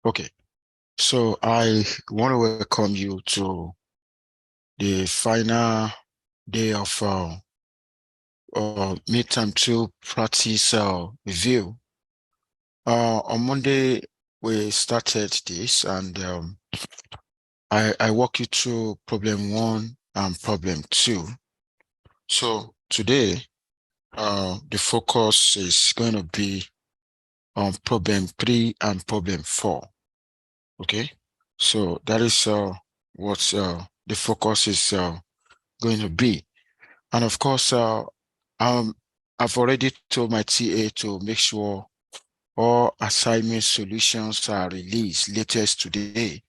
Okay, so I want to welcome you to the final day of midterm 2 practice review. On Monday, we started this and I walk you through problem 1 and problem 2. So today, the focus is going to be on problem 3 and problem 4. Okay, so that is what the focus is going to be. And of course, I've already told my TA to make sure all assignment solutions are released latest today.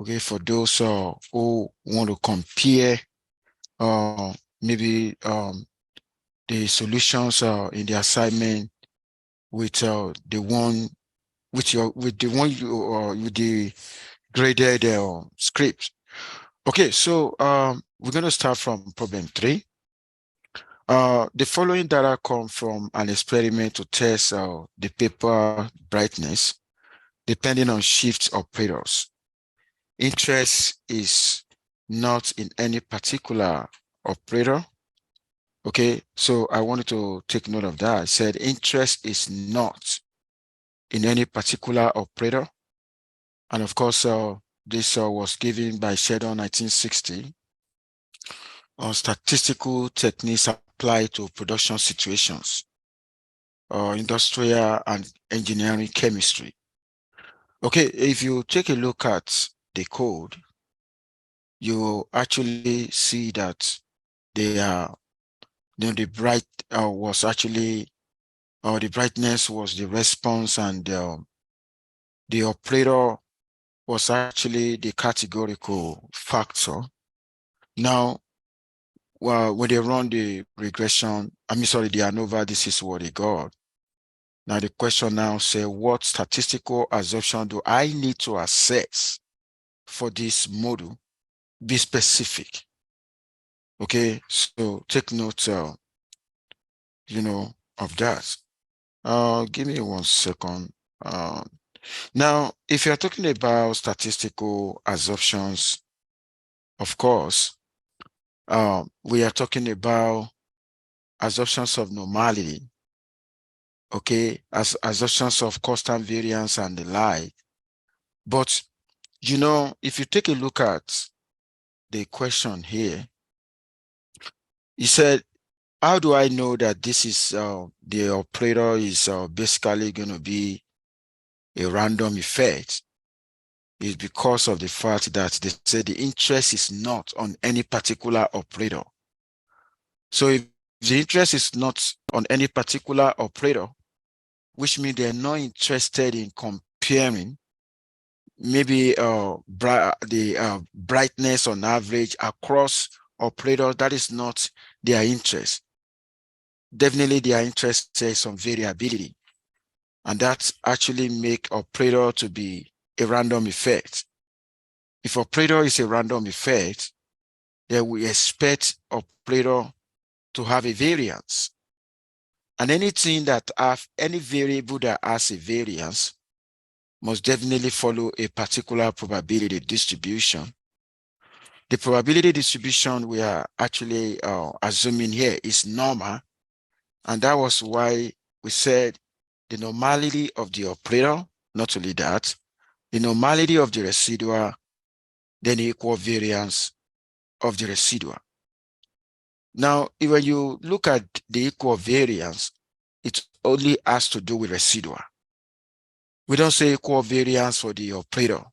Okay, for those who want to compare maybe the solutions in the assignment with the one with the one you with the graded script. Okay, so we're going to start from problem 3. The following data come from an experiment to test the paper brightness depending on shift operators. Interest is not in any particular operator. Okay, so I wanted to take note of that. I said interest is not in any particular operator. And of course, this was given by Sheldon 1960 on statistical techniques applied to production situations, industrial and engineering chemistry. Okay, if you take a look at the code, you actually see that they are, the bright was actually, the brightness was the response, and the operator was actually the categorical factor. Now, well, when they run the regression, the ANOVA, this is what they got. Now the question now says, what statistical assumption do I need to assess for this model? Be specific. Okay, so take note, of that. Give me 1 second. Now, if you're talking about statistical assumptions, of course, we are talking about assumptions of normality, okay, as assumptions of constant variance and the like. But, if you take a look at the question here, he said, how do I know that this is the operator is basically going to be a random effect? Is because of the fact that they say the interest is not on any particular operator. So if the interest is not on any particular operator, which means they're not interested in comparing maybe the brightness on average across operators, that is not their interest. Definitely their interest is some variability, and that actually make operator to be a random effect. If operator is a random effect, then we expect operator to have a variance. And anything that have any variable that has a variance must definitely follow a particular probability distribution. The probability distribution we are actually assuming here is normal, and that was why we said the normality of the operator, not only that, the normality of the residual, then the equal variance of the residual. Now, when you look at the equal variance, it only has to do with residual. We don't say equal variance for the operator.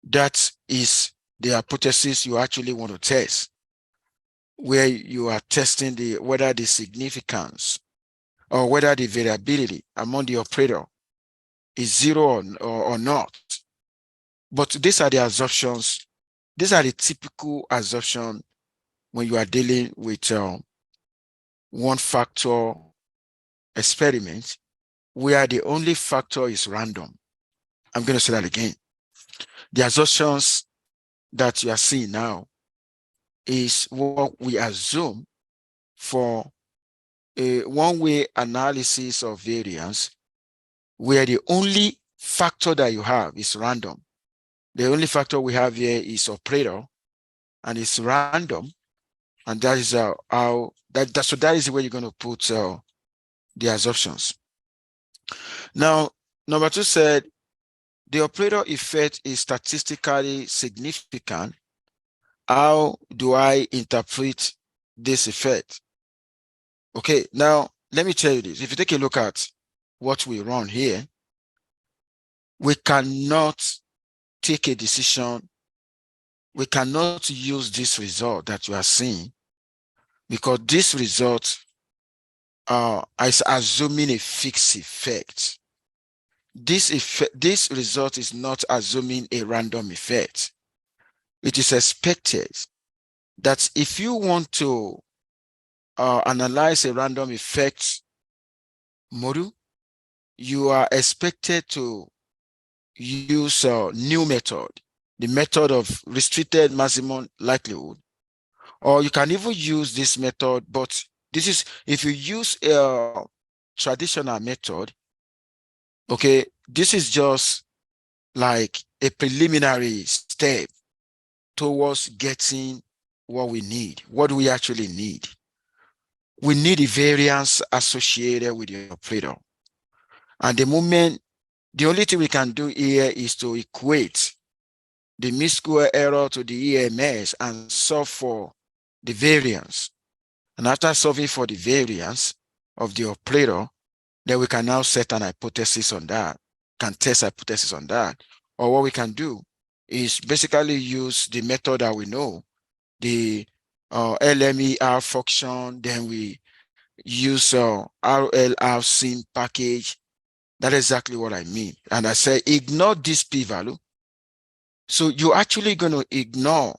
That is the hypothesis you actually want to test, where you are testing whether the significance or whether the variability among the operator is 0 or not. But these are the assumptions. These are the typical assumptions when you are dealing with one factor experiment where the only factor is random. I'm going to say that again. The assumptions that you are seeing now is what we assume for a one-way analysis of variance, where the only factor that you have is random. The only factor we have here is operator, and it's random, and that is so that is where you're going to put the assumptions. Now, number two said the operator effect is statistically significant. How do I interpret this effect? Okay, now let me tell you this. If you take a look at what we run here, we cannot take a decision. We cannot use this result that you are seeing, because this result is assuming a fixed effect. This result is not assuming a random effect. It is expected that if you want to analyze a random effect model, you are expected to use a new method, the method of restricted maximum likelihood, or you can even use this method, but this is if you use a traditional method. Okay, this is just like a preliminary step towards getting what we need. What do we actually need? We need a variance associated with the operator. And the only thing we can do here is to equate the mean square error to the EMS and solve for the variance. And after solving for the variance of the operator, then we can now set an hypothesis on that, can test hypothesis on that. Or what we can do is basically use the method that we know, the LMER function, then we use RLR sim package. That's exactly what I mean. And I say ignore this p-value. So you're actually going to ignore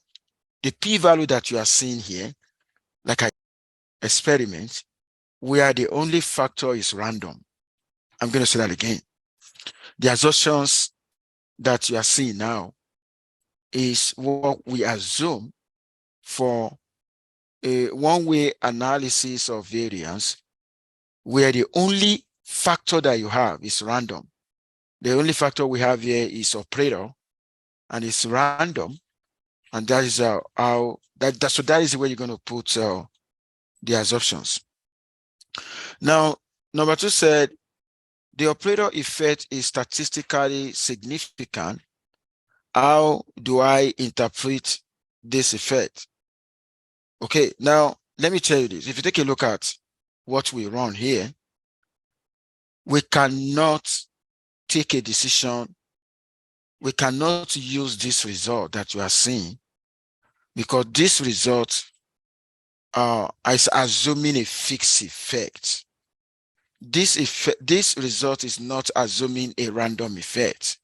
the p-value that you are seeing here, like I experiment, where the only factor is random. I'm going to say that again. The assumptions that you are seeing now is what we assume for a one-way analysis of variance, where the only factor that you have is random. The only factor we have here is operator, and it's random, and that is so that is where you're going to put the assumptions. Now, number two said the operator effect is statistically significant. How do I interpret this effect? Okay, now let me tell you this. If you take a look at what we run here, we cannot take a decision. We cannot use this result that you are seeing, because this result is assuming a fixed effect. This result is not assuming a random effect.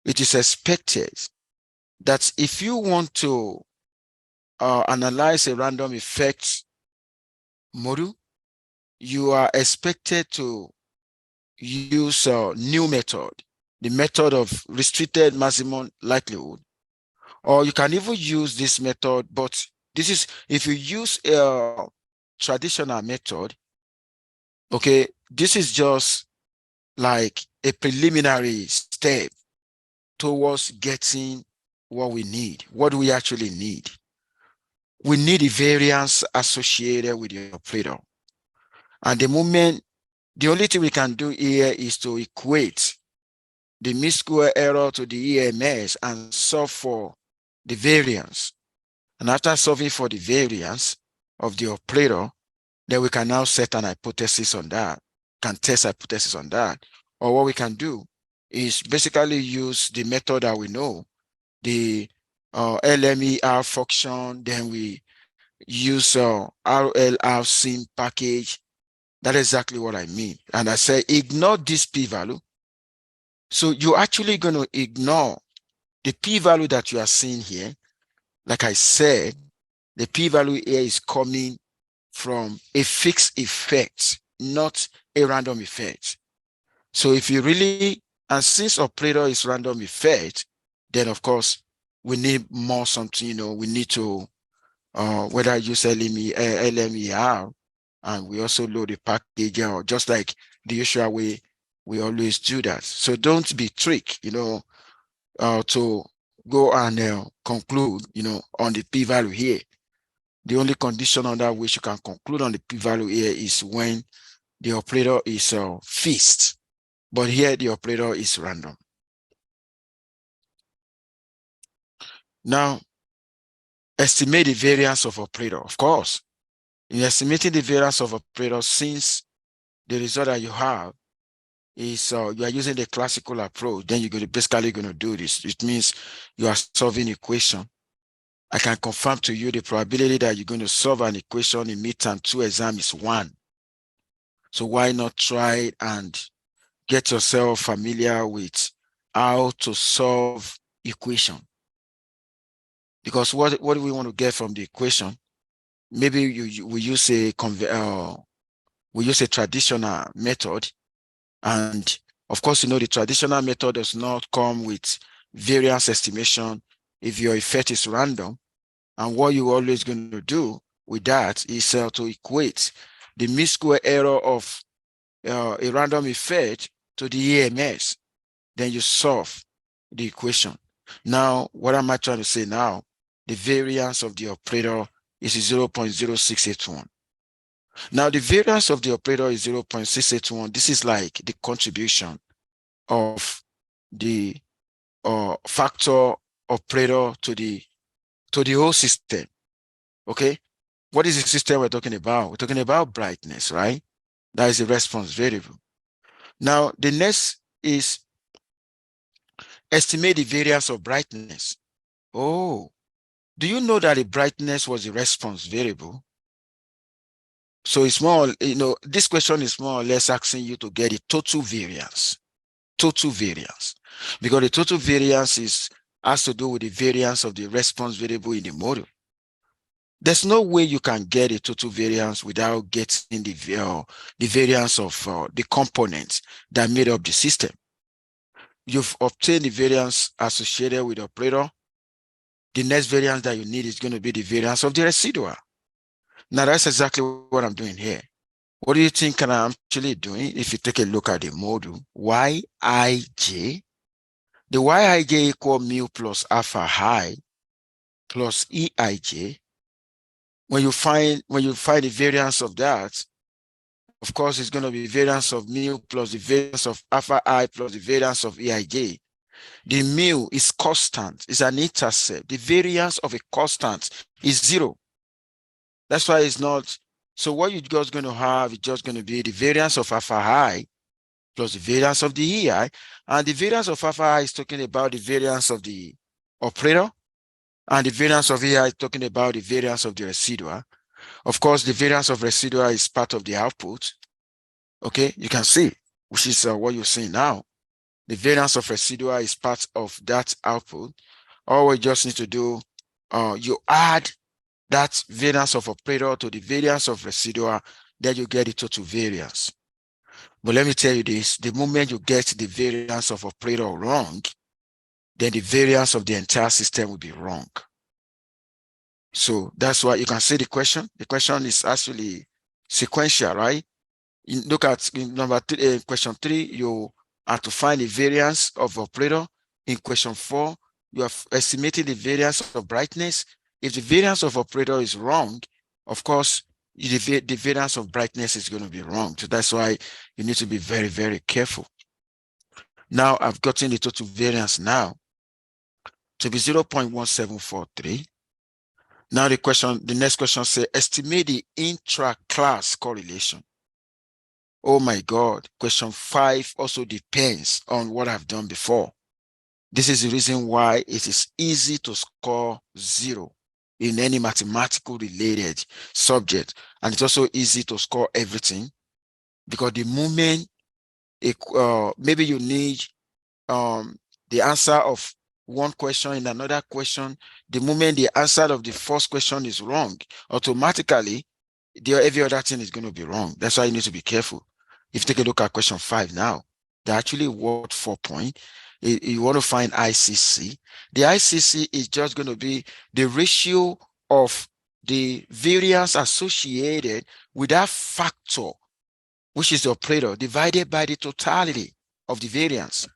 It is expected that if you want to analyze a random effect model, you are expected to use a new method, the method of restricted maximum likelihood, or you can even use this method, but this is if you use a traditional method. Okay, this is just like a preliminary step towards getting what we need. What do we actually need? We need a variance associated with the operator. And the only thing we can do here is to equate the mean square error to the EMS and solve for the variance. And after solving for the variance of the operator, then we can now set an hypothesis on that, can test hypothesis on that. Or what we can do is basically use the method that we know, the LMER function, then we use RLR sim package. That's exactly what I mean. And I say ignore this p-value. So you're actually going to ignore the p-value that you are seeing here. Like I said, the p-value here is coming from a fixed effect, not a random effect. So if you really, and since operator is random effect, then of course we need more something, we need to whether use LMER, and we also load the package, or just like the usual way We always do that. So don't be tricked, to go and conclude, on the p-value here. The only condition under which you can conclude on the p-value here is when the operator is fixed. But here the operator is random. Now, estimate the variance of operator. Of course, in estimating the variance of operator, since the result that you have is you are using the classical approach, then you're basically going to do this. It means you are solving equation. I can confirm to you the probability that you're going to solve an equation in midterm 2 exam is 1. So why not try and get yourself familiar with how to solve equation? Because what do we want to get from the equation? Maybe we use a traditional method, and of course, the traditional method does not come with variance estimation if your effect is random. And what you're always going to do with that is to equate the mean square error of a random effect to the EMS. Then you solve the equation. Now, what am I trying to say now? The variance of the operator is 0.0681. Now, the variance of the operator is 0.681. This is like the contribution of the factor operator to the whole system. Okay, what is the system we're talking about? We're talking about brightness, right? That is the response variable. Now, the next is estimate the variance of brightness. Oh, do you know that the brightness was the response variable? So it's more, this question is more or less asking you to get the total variance. Total variance. Because the total variance has to do with the variance of the response variable in the model. There's no way you can get a total variance without getting the variance of the components that made up the system. You've obtained the variance associated with the operator. The next variance that you need is going to be the variance of the residual. Now, that's exactly what I'm doing here. What do you think I'm actually doing? If you take a look at the module, Yij, the Yij equal mu plus alpha I plus Eij. When you find the variance of that, of course, it's going to be variance of mu plus the variance of alpha I plus the variance of Eij. The mu is constant, it's an intercept. The variance of a constant is 0. That's why it's not. So what you're just going to have is just going to be the variance of alpha I plus the variance of the EI. And the variance of alpha I is talking about the variance of the operator. And the variance of EI is talking about the variance of the residual. Of course, the variance of residual is part of the output. Okay, you can see, which is what you're seeing now. The variance of residual is part of that output. All we just need to do, you add that variance of operator to the variance of residual, then you get the total variance. But let me tell you this, the moment you get the variance of operator wrong, then the variance of the entire system will be wrong. So that's why you can see the question. The question is actually sequential, right? You look at number three, question 3, you have to find the variance of operator. In question 4, you are estimating the variance of brightness. If the variance of operator is wrong, of course, the variance of brightness is going to be wrong. So that's why you need to be very, very careful. Now I've gotten the total variance now to be 0.1743. Now the next question says, estimate the intra-class correlation. Oh my God, question 5 also depends on what I've done before. This is the reason why it is easy to score 0 in any mathematical related subject. And it's also easy to score everything, because the moment maybe you need the answer of one question in another question, the moment the answer of the first question is wrong, automatically every other thing is going to be wrong. That's why you need to be careful. If you take a look at question 5 now, they actually worth 4 points. You want to find ICC. The ICC is just going to be the ratio of the variance associated with that factor, which is the operator, divided by the totality. of the variance.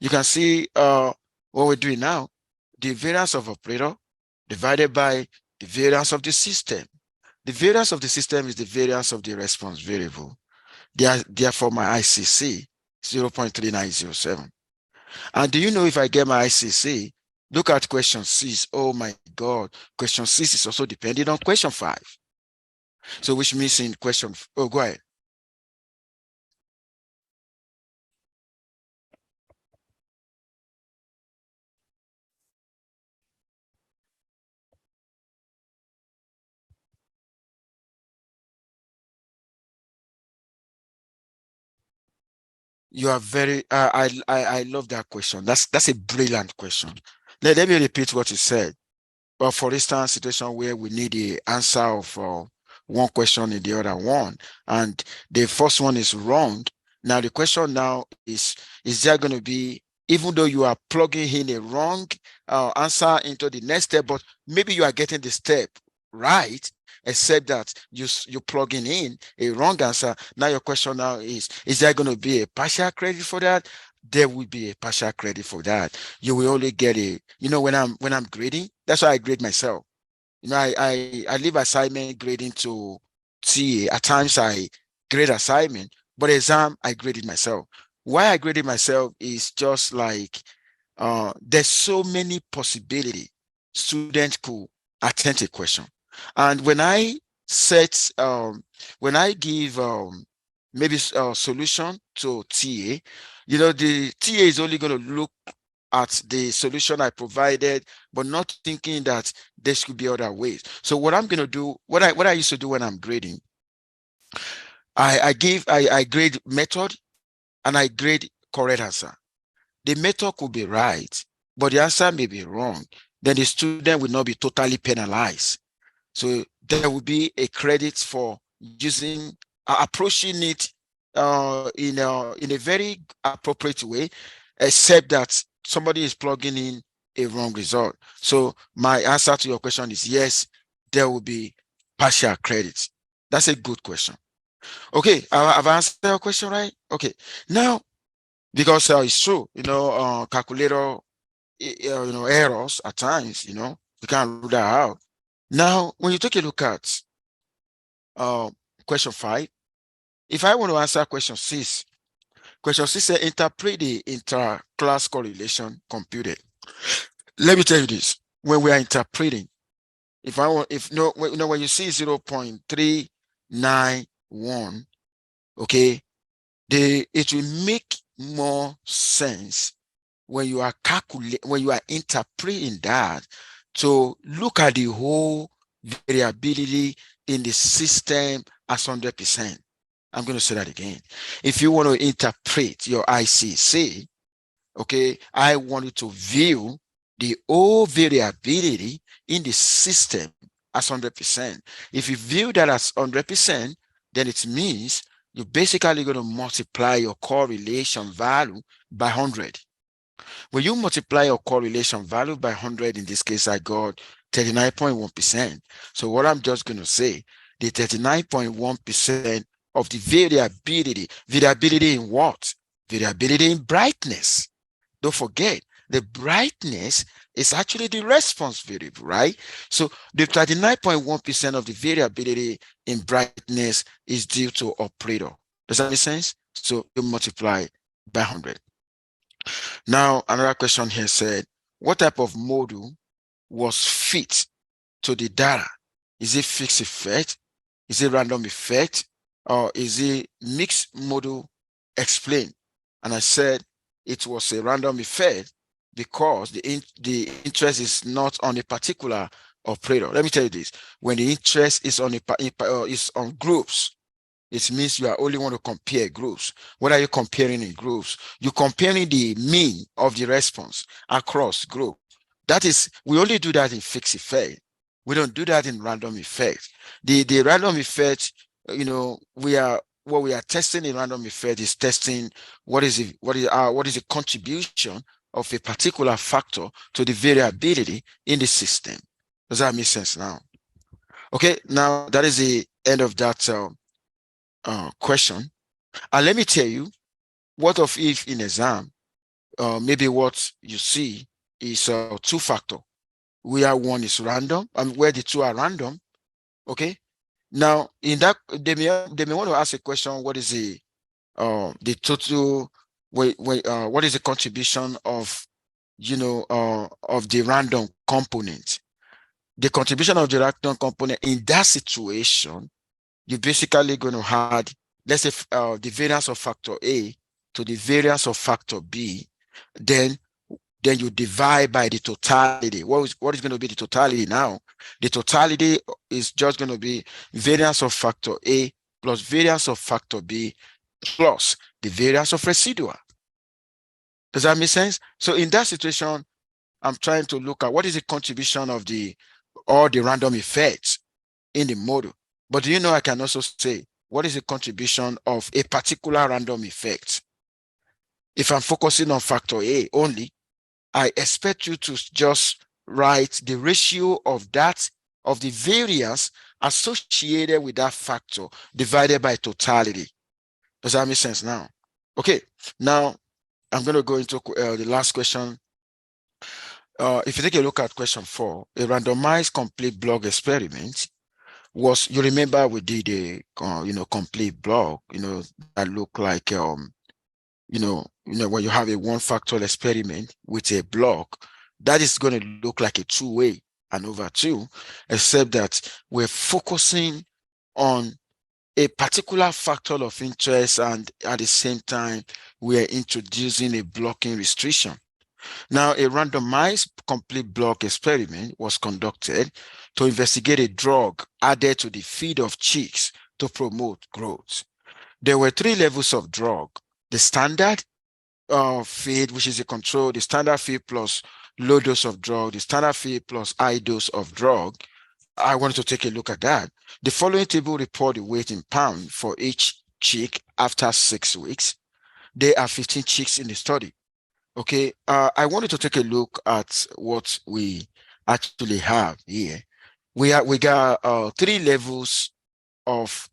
You can see what we're doing now, the variance of operator divided by the variance of the system. The variance of the system is the variance of the response variable. Therefore, my ICC 0.3907. And do you know, if I get my ICC, look at question 6. Oh my God, question 6 is also dependent on question 5. So which means in question, oh, go ahead. You are very, I love that question. That's a brilliant question. Let me repeat what you said. But for instance, situation where we need the answer of one question in the other one, and the first one is wrong. Now the question now is there going to be, even though you are plugging in a wrong answer into the next step, but maybe you are getting the step right, except that you're plugging in a wrong answer. Now your question now is there going to be a partial credit for that? There will be a partial credit for that. You will only get a, when I'm grading, that's why I grade myself. I leave assignment grading to TA. At times I grade assignment, but exam I graded myself. Why I graded myself is just like there's so many possibility students could attempt a question. And when I set when I give maybe a solution to TA, the TA is only going to look at the solution I provided, but not thinking that there should be other ways. So what I'm going to do, what I used to do when I'm grading, I grade method and I grade correct answer. The method could be right, but the answer may be wrong. Then the student will not be totally penalized. So there will be a credit for using, approaching it in a very appropriate way, except that somebody is plugging in a wrong result. So my answer to your question is yes, there will be partial credits. That's a good question. Okay, I've answered your question, right? Okay, now because it's true, calculator, errors at times, we can't rule that out. Now, when you take a look at uh, question 5, if I want to answer question 6 says interpret the inter-class correlation computed. Let me tell you this: when we are interpreting, when you see 0.391, okay, it will make more sense when you are interpreting that, to look at the whole variability in the system as 100%. I'm going to say that again. If you want to interpret your ICC, okay, I want you to view the whole variability in the system as 100%. If you view that as 100%, then it means you're basically going to multiply your correlation value by 100. When you multiply your correlation value by 100, in this case, I got 39.1%. So what I'm just going to say, the 39.1% of the variability in what? Variability in brightness. Don't forget, the brightness is actually the response variable, right? So the 39.1% of the variability in brightness is due to operator. Does that make sense? So you multiply by 100. Now, another question here said, what type of module was fit to the data? Is it fixed effect? Is it random effect? Or is it mixed module? Explain. And I said it was a random effect because the interest is not on a particular operator. Let me tell you this: when the interest is on groups, it means you are only want to compare groups. What are you comparing in groups? You're comparing the mean of the response across group. That is, we only do that in fixed effect. We don't do that in random effect. The random effect, what we are testing in random effect is testing what is the contribution of a particular factor to the variability in the system. Does that make sense now? Okay, now that is the end of that question. And let me tell you, what of if in exam, maybe what you see is two factor, where one is random and where the two are random. Okay. Now in that, they may want to ask a question, what is the total, what is the contribution of, of the random component? The contribution of the random component in that situation, you're basically going to add, let's say, the variance of factor A to the variance of factor B, then you divide by the totality. What is going to be the totality now? The totality is just going to be variance of factor A plus variance of factor B plus the variance of residual. Does that make sense? So in that situation, I'm trying to look at what is the contribution of all the random effects in the model. But do you know I can also say what is the contribution of a particular random effect? If I'm focusing on factor A only, I expect you to just write the ratio of the variance associated with that factor divided by totality. Does that make sense now? Okay, now I'm going to go into the last question. If you take a look at question 4, a randomized complete block experiment was, you remember we did a complete block, that look like when you have a one factor experiment with a block, that is going to look like a two-way and over two, except that we're focusing on a particular factor of interest, and at the same time we are introducing a blocking restriction. Now, a randomized complete block experiment was conducted to investigate a drug added to the feed of chicks to promote growth. There were 3 levels of drug: the standard feed, which is a control, the standard feed plus low dose of drug, the standard feed plus high dose of drug. I wanted to take a look at that. The following table report the weight in pound for each chick after 6 weeks. There are 15 chicks in the study. Okay, I wanted to take a look at what we actually have here. We got 3 levels of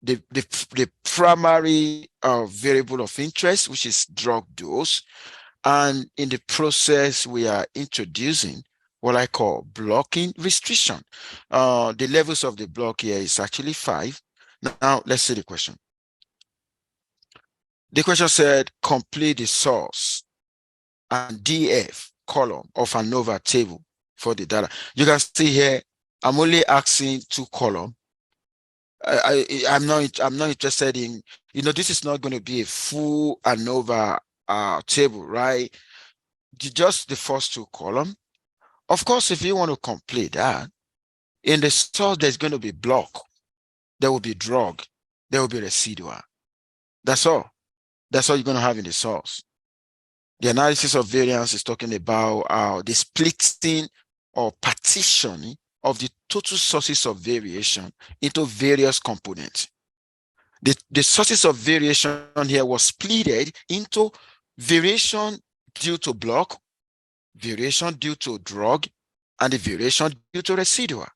the primary variable of interest, which is drug dose. And in the process, we are introducing what I call blocking restriction. The levels of the block here is actually 5. Now, let's see the question. The question said, complete the source and DF column of ANOVA table for the data. You can see here, I'm only asking 2 columns. I'm not interested in, this is not going to be a full ANOVA table, right? Just the first 2 columns. Of course, if you want to complete that, in the source, there's going to be block, there will be drug, there will be residual. That's all. That's all you're going to have in the source. The analysis of variance is talking about the splitting or partitioning of the total sources of variation into various components. The sources of variation here was splitted into variation due to block, variation due to drug, and the variation due to residual.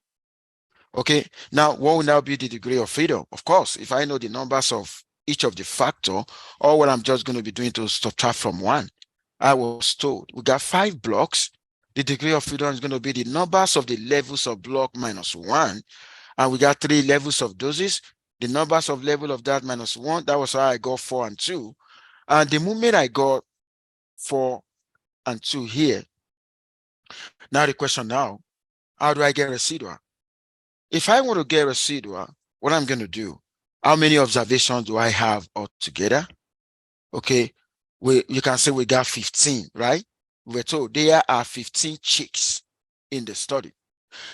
Okay, now what will now be the degree of freedom? Of course, if I know the numbers of each of the factor, or what I'm just going to be doing to subtract from 1. I was told we got 5 blocks. The degree of freedom is going to be the numbers of the levels of block minus 1. And we got 3 levels of doses. The numbers of level of that minus 1. That was how I got 4 and 2. And the moment I got 4 and 2 here, now the question now, how do I get residual? If I want to get residual, what I'm going to do, how many observations do I have altogether? Okay, you can say we got 15, right? We're told there are 15 chicks in the study.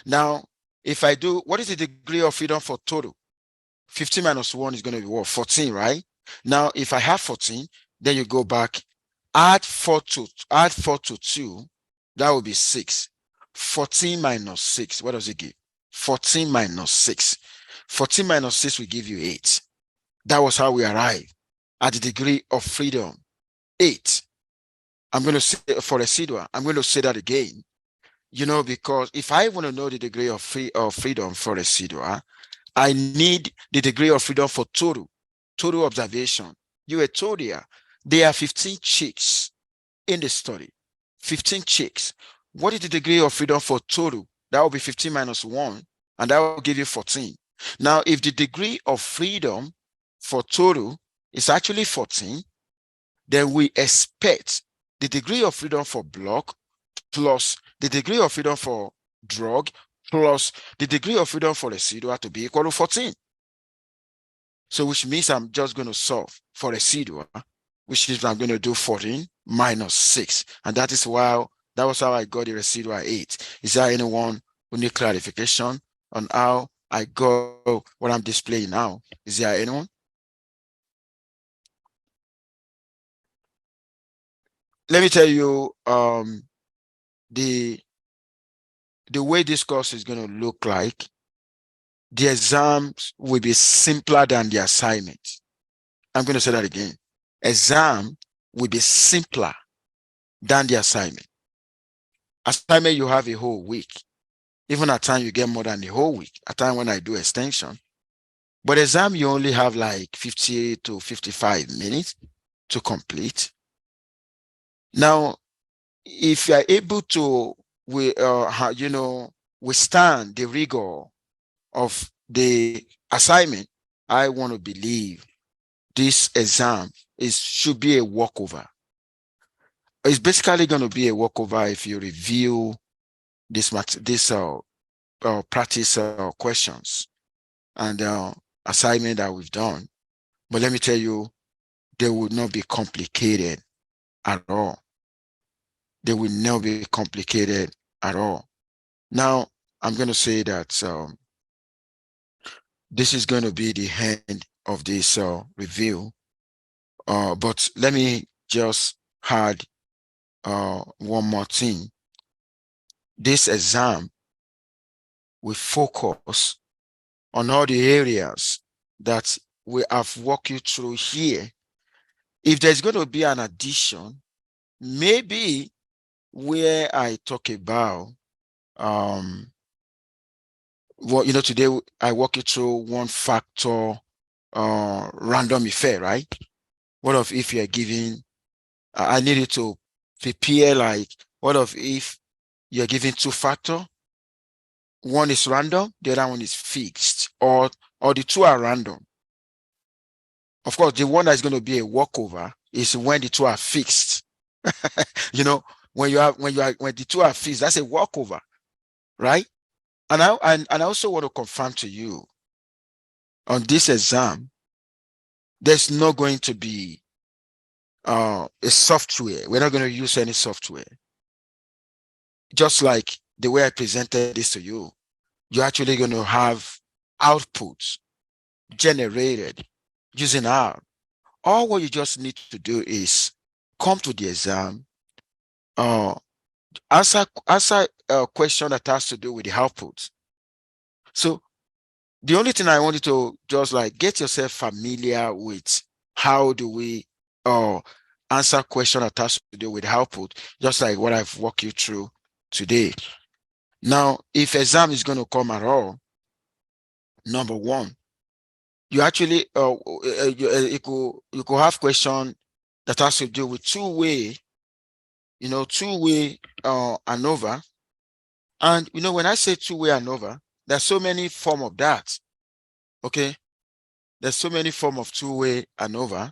Now, if I do, what is the degree of freedom for total? 15 minus 1 is going to be what? 14, right? Now, if I have 14, then you go back, add 4 to 2, that will be 6. 14 minus 6, what does it give? 14 minus 6. 14 minus 6 will give you 8. That was how we arrived at the degree of freedom, 8. I'm going to say for residual, I'm going to say that again, because if I want to know the degree of freedom for residual, I need the degree of freedom for total observation. You were told here There are 15 chicks in the study. 15 chicks. What is the degree of freedom for total? That will be 15 minus 1, and that will give you 14. Now, if the degree of freedom for total is actually 14, then we expect the degree of freedom for block plus the degree of freedom for drug plus the degree of freedom for residual to be equal to 14. So which means I'm just going to solve for residual, which is I'm going to do 14 minus 6. And that was how I got the residual 8. Is there anyone who need clarification on how I got what I'm displaying now? Is there anyone? Let me tell you the way this course is going to look like. The exams will be simpler than the assignment. I'm going to say that again. Exam will be simpler than the assignment. Assignment, you have a whole week. Even at time you get more than a whole week. At time when I do extension. But exam, you only have like 50 to 55 minutes to complete. Now, if you are able to, withstand the rigor of the assignment, I want to believe this exam should be a walkover. It's basically going to be a walkover if you review this practice questions and assignment that we've done. But let me tell you, they will not be complicated at all. They will not be complicated at all. Now, I'm going to say that this is going to be the end of this review. But let me just add one more thing. This exam will focus on all the areas that we have walked you through here. If there's going to be an addition, maybe where I talk about today I walk you through one factor random effect, right? What if you're giving I needed to prepare like what if you're giving two factor, one is random, the other one is fixed, or the two are random. Of course, the one that's going to be a walkover is when the two are fixed. When the two are fixed, that's a walkover, right? And I also want to confirm to you on this exam, there's not going to be a software. We're not going to use any software. Just like the way I presented this to you, you're actually going to have outputs generated using R. All what you just need to do is come to the exam, answer a question that has to do with the output. So the only thing I want you to just like get yourself familiar with how do we answer question that has to do with output, just like what I've walked you through today. Now, if exam is going to come at all, number one, you actually you could have question that has to do with two-way ANOVA. And when I say two-way ANOVA, there's so many form of that. Okay, there's so many form of two-way ANOVA.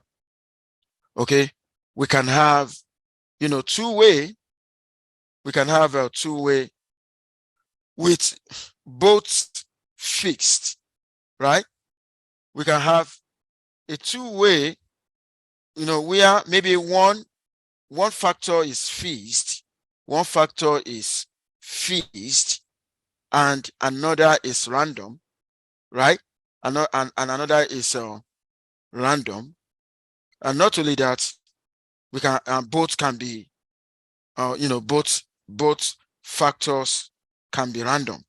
Okay, we can have two-way. We can have a two-way with both fixed, right? We can have a two-way, where maybe one factor is fixed, one factor is fixed, and another is random, right? And another is random. And not only that, we can both can be, both factors can be random.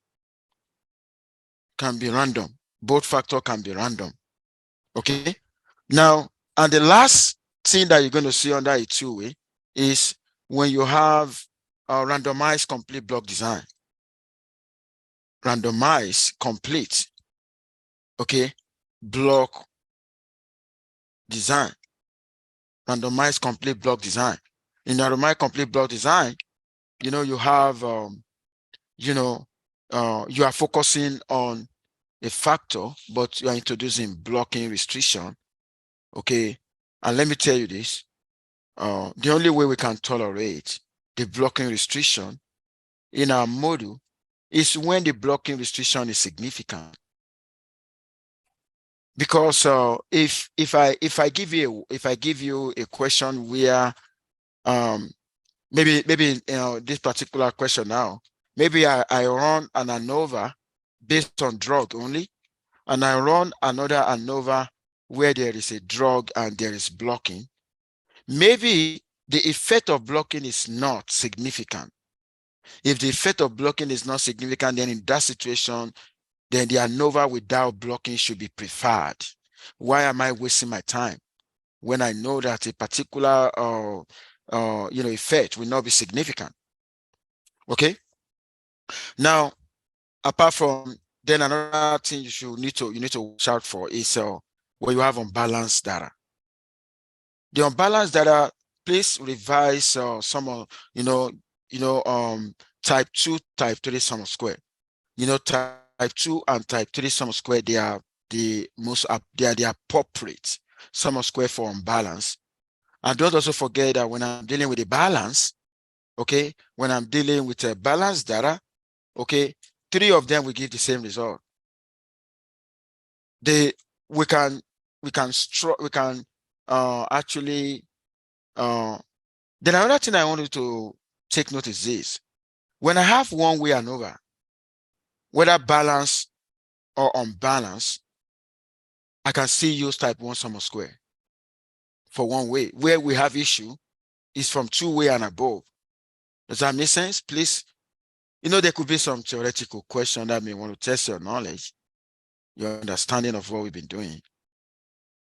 Both factor can be random. Okay. Now, and the last thing that you're going to see under a two-way is when you have a randomized complete block design. Randomized complete, okay, block design. randomized complete block design. In randomized complete block design, you have, you are focusing on a factor, but you are introducing blocking restriction. Okay. And let me tell you this, the only way we can tolerate the blocking restriction in our module is when the blocking restriction is significant. Because if I give you a question where maybe this particular question now, maybe I run an ANOVA based on drug only, and I run another ANOVA where there is a drug and there is blocking. Maybe the effect of blocking is not significant. If the effect of blocking is not significant, then in that situation, then the ANOVA without blocking should be preferred. Why am I wasting my time when I know that a particular effect will not be significant? Okay. Now, apart from, then another thing you need to watch out for is where you have unbalanced data. The unbalanced data, please revise some of type 2, type 3 sum of square. Type 2 and type 3 sum of square, they are the appropriate sum of square for unbalance. And don't also forget that when I'm dealing with a balance, okay, when I'm dealing with a balanced data, okay, 3 of them will give the same result. We can actually then another thing I want you to take note is this. When I have one way ANOVA, whether balance or unbalanced, I can still use type 1 sum of square for one way. Where we have issue is from 2-way and above. Does that make sense? Please, there could be some theoretical question that may want to test your knowledge, your understanding of what we've been doing.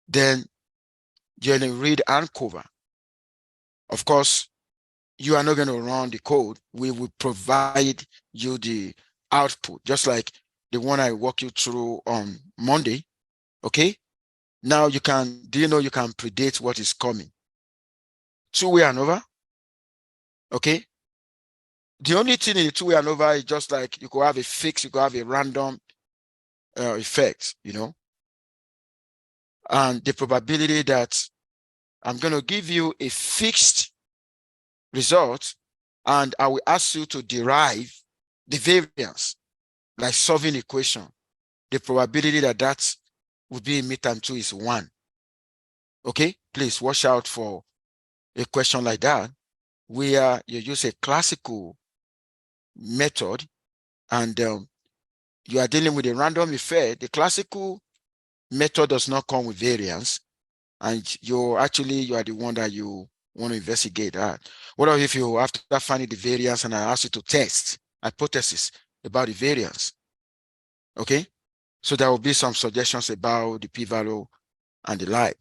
Then you're going to read and cover. Of course, you are not going to run the code. We will provide you the output, just like the one I walk you through on Monday. Okay. Now you can predict what is coming. 2-way ANOVA. Okay. The only thing in the 2-way ANOVA is just like you could have a fixed, you could have a random effect, and the probability that I'm going to give you a fixed result and I will ask you to derive the variance, like solving equation. The probability that would be in midterm 2 is 1. Okay, please watch out for a question like that where you use a classical method and you are dealing with a random effect. The classical method does not come with variance, and you are the one that you want to investigate that. What if you, after finding the variance, and I ask you to test hypothesis about the variance? Okay, so there will be some suggestions about the p-value and the like.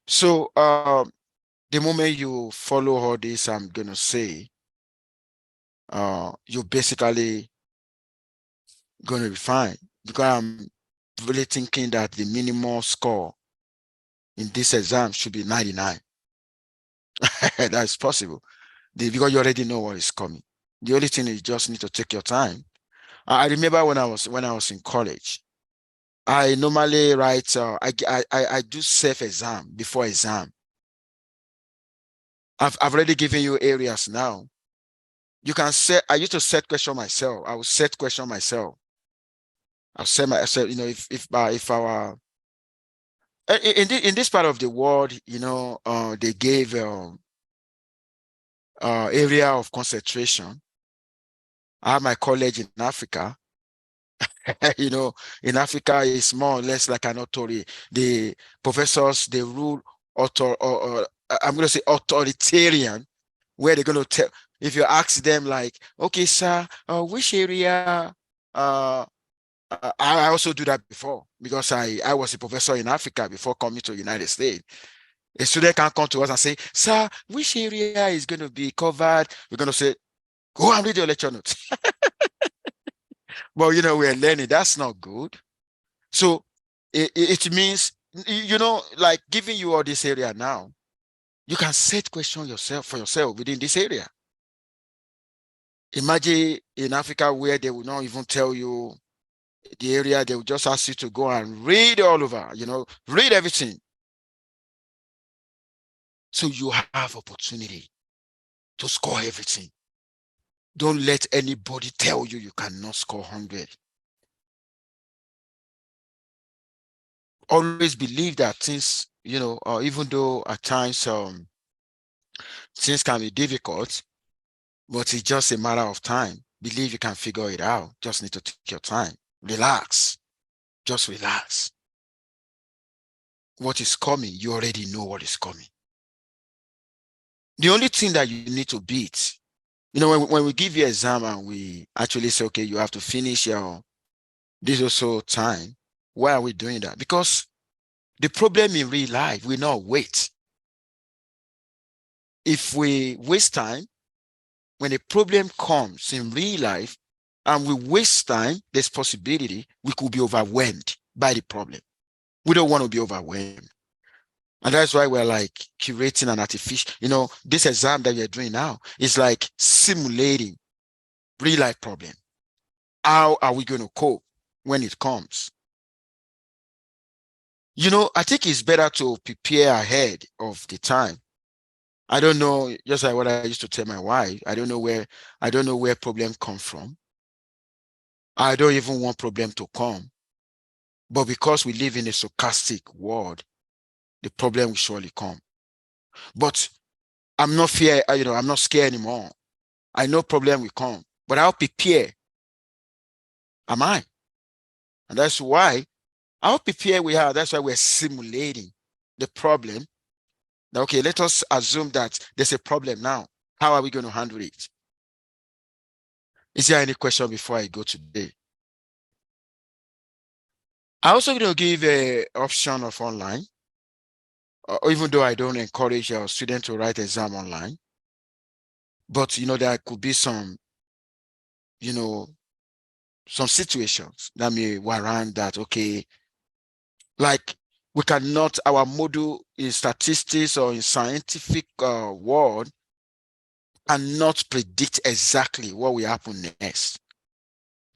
So the moment you follow all this, I'm gonna say you're basically gonna be fine, because I'm really thinking that the minimum score in this exam should be 99. That's possible because you already know what is coming. The only thing is you just need to take your time. I remember when I was in college, I normally write I do self-exam before exam. I've already given you areas now. You can set, I used to set question myself. I will set question myself. I'll set myself, if our in this part of the world, they gave area of concentration. I have my college in Africa. In Africa, it's more or less like an authority. The professors, they rule I'm going to say authoritarian, where they're going to tell, if you ask them like, okay, sir, which area, I also do that before, because I was a professor in Africa before coming to the United States. A student can come to us and say, sir, which area is going to be covered? We're going to say, go and read your lecture notes. Well, we're learning. That's not good. So it means, like giving you all this area now, You can set question yourself for yourself within this area. Imagine in Africa where they will not even tell you the area, they will just ask you to go and read all over, read everything. So you have opportunity to score everything. Don't let anybody tell you cannot score 100. Always believe that things, even though at times things can be difficult, but it's just a matter of time. Believe you can figure it out. Just need to take your time. Relax. Just relax. What is coming, you already know what is coming. The only thing that you need to beat, when we give you an exam and we actually say, okay, you have to finish your this also time. Why are we doing that? Because the problem in real life will not wait. If we waste time, when a problem comes in real life and we waste time, there's possibility we could be overwhelmed by the problem. We don't want to be overwhelmed. And that's why we're like curating an artificial, this exam that we're doing now is like simulating real life problem. How are we going to cope when it comes? I think it's better to prepare ahead of the time. I don't know, just like what I used to tell my wife, I don't know where problem come from. I don't even want problem to come. But because we live in a sarcastic world, the problem will surely come. But I'm not I'm not scared anymore. I know problem will come, but I'll prepare. Am I? And that's why I'll prepare that's why we're simulating the problem. Now, okay, let us assume that there's a problem now. How are we going to handle it? Is there any question before I go today? I also going to give a option of online, even though I don't encourage our students to write exam online. But, there could be some situations that may warrant that, okay, like we cannot, our model in statistics or in scientific world cannot predict exactly what will happen next.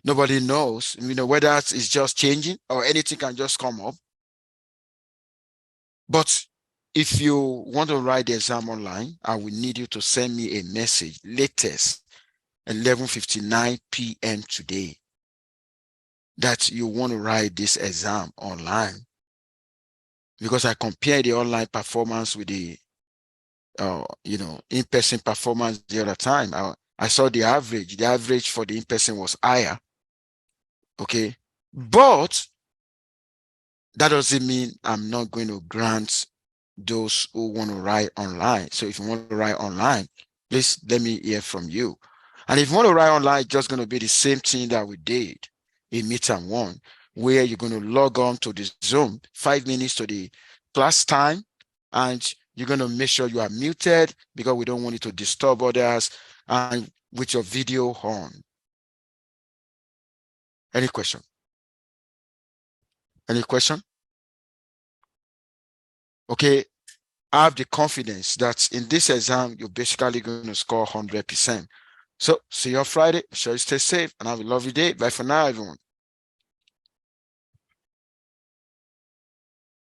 Nobody knows, whether it's just changing or anything can just come up. But if you want to write the exam online, I will need you to send me a message latest 11:59 p.m. today that you want to write this exam online, because I compare the online performance with the in-person performance the other time. I saw the average for the in-person was higher. Okay, but that doesn't mean I'm not going to grant those who want to write online. So if you want to write online, please let me hear from you. And if you want to write online, it's just going to be the same thing that we did in Midterm 1, where you're going to log on to the Zoom 5 minutes to the class time, and you're going to make sure you are muted because we don't want it to disturb others, and with your video on. Any question? Any question? Okay, I have the confidence that in this exam, you're basically going to score 100%. So see you on Friday. Make sure you stay safe and have a lovely day. Bye for now, everyone.